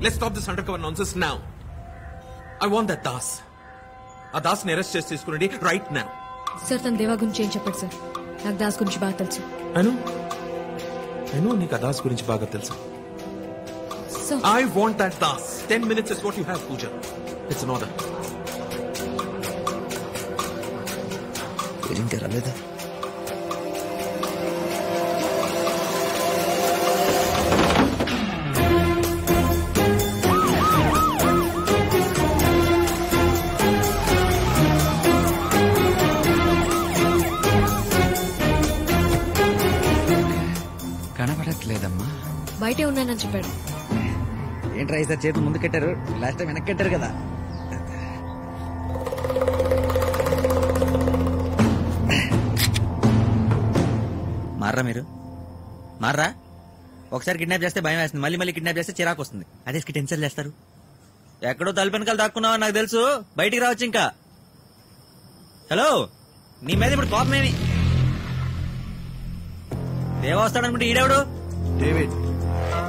Let's stop this undercover nonsense now. I want that Das. ఆ దాస్ ని arrest చేసి తీసుకురండి రైట్ నౌ. సార్ తన దేవా గురించి ఏం చెప్పండి సార్. నాకు దాస్ గురించి బాగా తెలుసు. I know నీకు ఆ దాస్ గురించి బాగా తెలుసు. I want that Das. 10 minutes is what you have, Pooja. It's an order. ఇంకా రాలేదా? కనబడట్లేదమ్మా. బయటే ఉన్నానని చెప్పాడు. ఏంట్రా ఈసారి చేతులు ముందు కట్టారు, లాస్ట్ టైం వెనక్కి కట్టారు కదా. మారా మీరు మారా. ఒకసారి కిడ్నాప్ చేస్తే భయం వేస్తుంది, మళ్ళీ మళ్ళీ కిడ్నాప్ చేస్తే చిరాకు వస్తుంది. అదే టెన్షన్ చేస్తారు. ఎక్కడో తలుపు వెనకాల దాక్కున్నావా నాకు తెలుసు, బయటికి రావచ్చు. ఇంకా హలో, నీ మీద ఇప్పుడు కోపమేమి? దేవా వస్తాడనుకుంటే ఈడెవడు?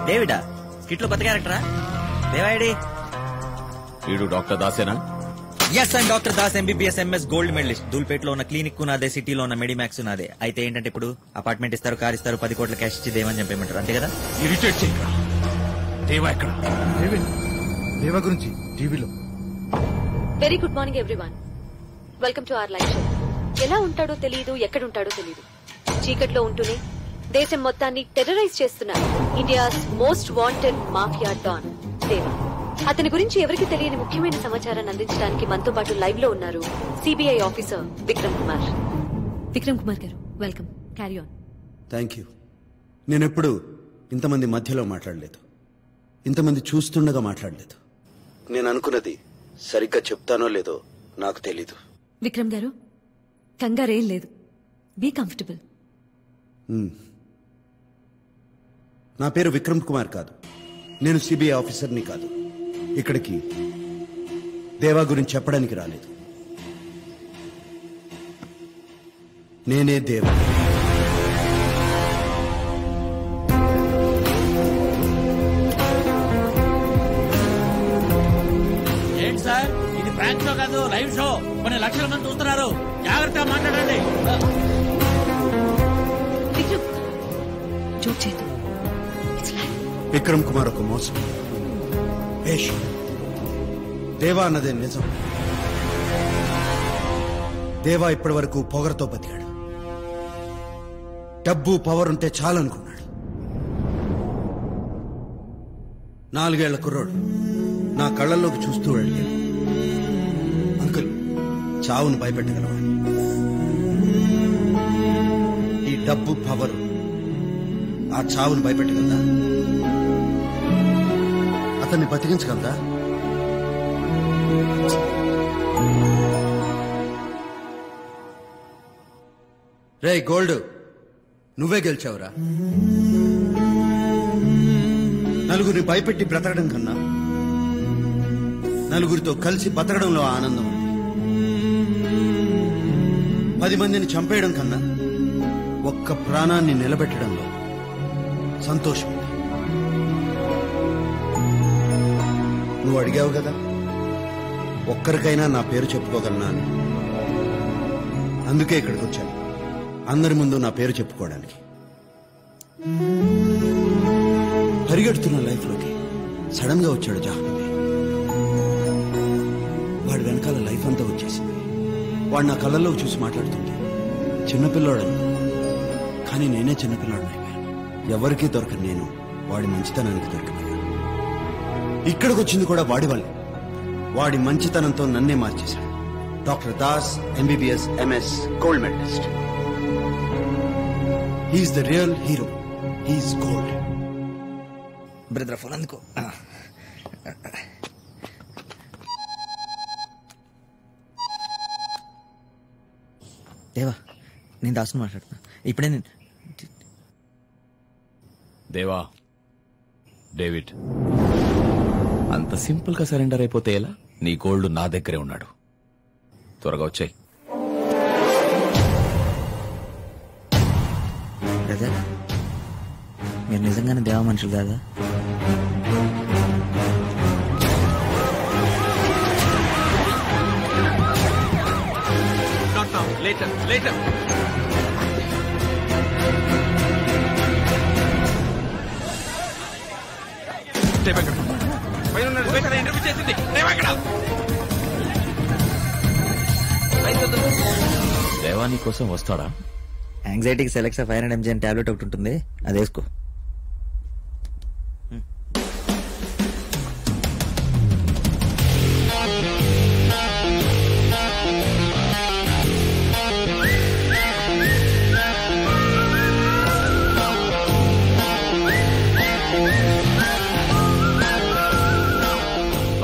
డేవిడా? స్కిట్ లో కొత్త క్యారెక్టరా? దేవాడి వీడు డాక్టర్ దాసేనా? Yes, I'm doctor Das, MBBS MS gold medallist. దూల్పేటలో ఉన్న క్లినిక్ నాదే, సిటీలో ఉన్న మెడిమాక్స్ నాదే. అయితే ఏంటంటే ఇప్పుడు అపార్ట్మెంట్ ఇస్తారు, కార్ ఇస్తారు, 10 కోట్ల క్యాష్ ఇచ్చి దేవని చంపేయమంటారు, అంతే కదా? ఇరిటేట్ చేయరా. దేవా ఎక్కడ? దేవా గురించి టీవీలో. Very good morning everyone, welcome to our live show. ఎలా ఉంటాడో తెలియదు, ఎక్కడుంటాడో తెలియదు. చీకట్లో ఉంటూనే దేశం మొత్తాన్ని టెర్రరైజ్ చేస్తున్నారు India's most wanted mafia don Deva. అతని గురించి ఎవరికి తెలియని ముఖ్యమైన సమాచారాన్ని అందించడానికి మనతో పాటు లైవ్ లో ఉన్నారు సిబిఐ ఆఫీసర్ విక్రమ్ కుమార్. విక్రమ్ కుమార్ గారు, welcome. Carry on. Thank you. నేనెప్పుడు ఇంతమంది మధ్యలో మాట్లాడలేదు, ఇంతమంది చూస్తుండగా మాట్లాడలేదు. నేను అనుకున్నది సరిగ్గా చెప్తానో లేదో నాకు తెలీదు. విక్రమ్ గారు, కంగారేం లేదు, బీ కంఫర్టబుల్. నా పేరు విక్రమ్ కుమార్ కాదు, నేను సిబిఐ ఆఫీసర్ని కాదు. ఇక్కడికి దేవా గురించి చెప్పడానికి రాలేదు. నేనే దేవా. ఏంటి సార్, ఇది ప్రాంక్ షో కాదు, లైవ్ షో. కొన్ని లక్షల మంది చూస్తున్నారు, జాగ్రత్తగా మాట్లాడండి. విక్రమ్ కుమార్ ఒక మోసం, వేషం. దేవా అన్నదే నిజం. దేవా ఇప్పటి వరకు పొగరతో బతికాడు. డబ్బు పవర్ ఉంటే చాలనుకున్నాడు. 4 ఏళ్ల కుర్రోడు నా కళ్ళల్లోకి చూస్తూ అడిగాడు, అంకుల్, చావును భయపెట్టగలవా? ఈ డబ్బు పవర్ ఆ చావును భయపెట్టగలదా? అతన్ని బతికించగలదా? రే గోల్డ్, నువ్వే గెలిచావురా. నలుగురిని భయపెట్టి బ్రతకడం కన్నా నలుగురితో కలిసి బతకడంలో ఆనందం ఉంది. 10 మందిని చంపేయడం కన్నా ఒక్క ప్రాణాన్ని నిలబెట్టడంలో సంతోషం ఉంది. నువ్వు అడిగావు కదా, ఒక్కరికైనా నా పేరు చెప్పుకోగలనా అని. అందుకే ఇక్కడికి వచ్చాను, అందరి ముందు నా పేరు చెప్పుకోవడానికి. పరిగెడుతున్న లైఫ్లోకి సడన్ గా వచ్చాడు జాహ్నవి. వాడి వెనకాల లైఫ్ అంతా వచ్చేసింది. వాడు నా కళ్ళల్లోకి చూసి మాట్లాడుతుంటే చిన్నపిల్లాడని, కానీ నేనే చిన్నపిల్లాడని అయిపోయాను. ఎవరికీ దొరకని నేను వాడి మంచితనానికి దొరికిపోయాను. ఇక్కడికి వచ్చింది కూడా వాడి వల్లే. వాడి మంచితనంతో నన్నే మార్చేశాడు. Doctor Das, MBBS MS gold medallist. He's the real hero. He's gold. Brother phone అందుకో. దేవా, నేను దాసుని మాట్లాడుతున్నా. ఇప్పుడే నేను దేవా, డేవిడ్, అంత సింపుల్ గా సరెండర్ అయిపోతే ఎలా? నీ గోల్డ్ నా దగ్గరే ఉన్నాడు. త్వరగా వచ్చాయి. బ్రదర్, మీరు నిజంగానే దేవా మనుషులు కాదా? Later later. ఇంటర్వ్యూ చేసింది. దేవాని కోసం వస్తాడా? యాంగ్జైటీకి సెలెక్స్ 500 mg టాబ్లెట్ ఒకటి ఉంటుంది, అది వేసుకో.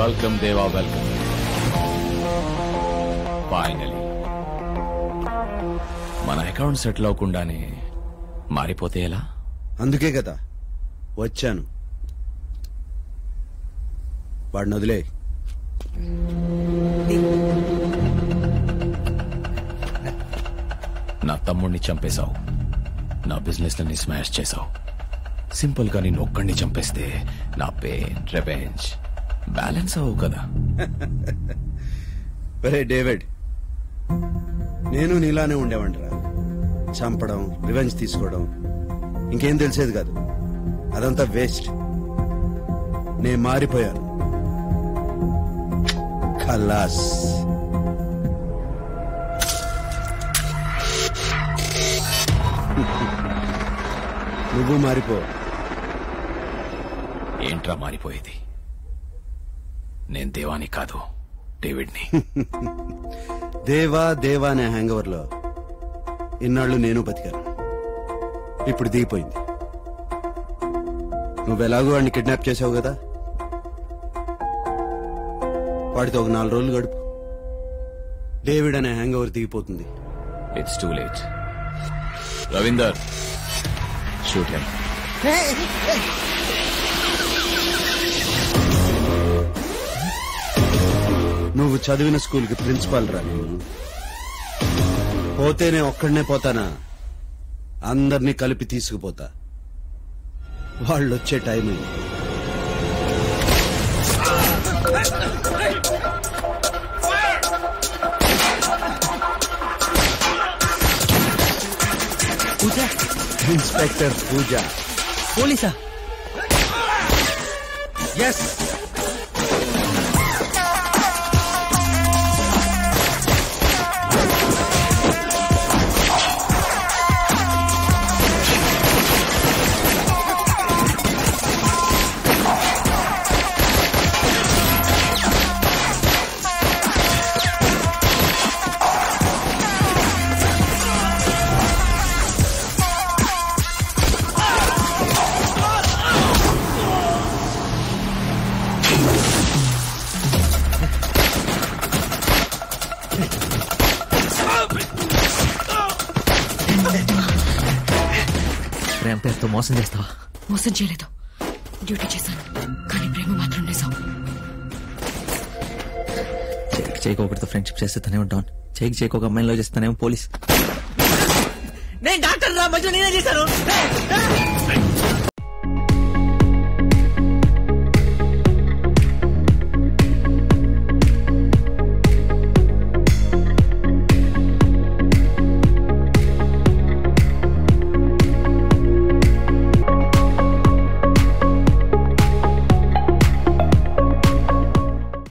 వెల్కమ్ దేవా, వెల్కమ్. ఫైనలీ మన అకౌంట్ సెటిల్ అవ్వకుండానే మారిపోతే ఎలా? అందుకే కదా వచ్చాను. వాడిని వదిలే. నా తమ్ముడిని చంపేశావు, నా బిజినెస్ లని స్మాష్ చేశావు. సింపుల్ గా నేను ఒక్కడిని చంపేస్తే నా పెయిన్ రివెంజ్ బ్యాలెన్స్ అవ్వవు కదా. ఒరే డేవిడ్, నేను నీలానే ఉండేవంటరా. చంపడం, రివెంజ్ తీసుకోవడం, ఇంకేం తెలిసేది కాదు. అదంతా వేస్ట్. నేను మారిపోయాను. ఖల్లాస్. నువ్వు మారిపో. ఏంట్రా మారిపోయేది? నేను దేవాని కాదు, డేవిడ్ని. దేవా దేవా అనే హ్యాంగ్ ఓవర్ లో ఇన్నాళ్ళు నేను బతికాను. ఇప్పుడు దిగిపోయింది. నువ్వెలాగో వాడిని కిడ్నాప్ చేసావు కదా, వాడితో ఒక 4 రోజులు గడుపు. డేవిడ్ అనే హ్యాంగ్ ఓవర్ దిగిపోతుంది. It's too late. Ravinder, shoot him. నువ్వు చదివిన స్కూల్కి ప్రిన్సిపాల్ రా. నేను పోతేనే ఒక్కడనే పోతానా? అందరినీ కలిపి తీసుకుపోతా. వాళ్ళు వచ్చే టైం అయింది. ఇన్స్పెక్టర్ పూజ. పోలీసా? ఎస్. ప్రేమ పేరుతో మోసం చేస్తావా? మోసం చేయలేదు, డ్యూటీ చేశాను. కానీ ప్రేమ మాత్రం నిజం. చేయకొకటితో ఫ్రెండ్షిప్ చేస్తే తనే ఉంటాను, చేయక ఒక అమ్మాయిలో చేస్తానేమో పోలీస్. నేను డాక్టర్ రా, మధ్యలో నేనే చేశాను.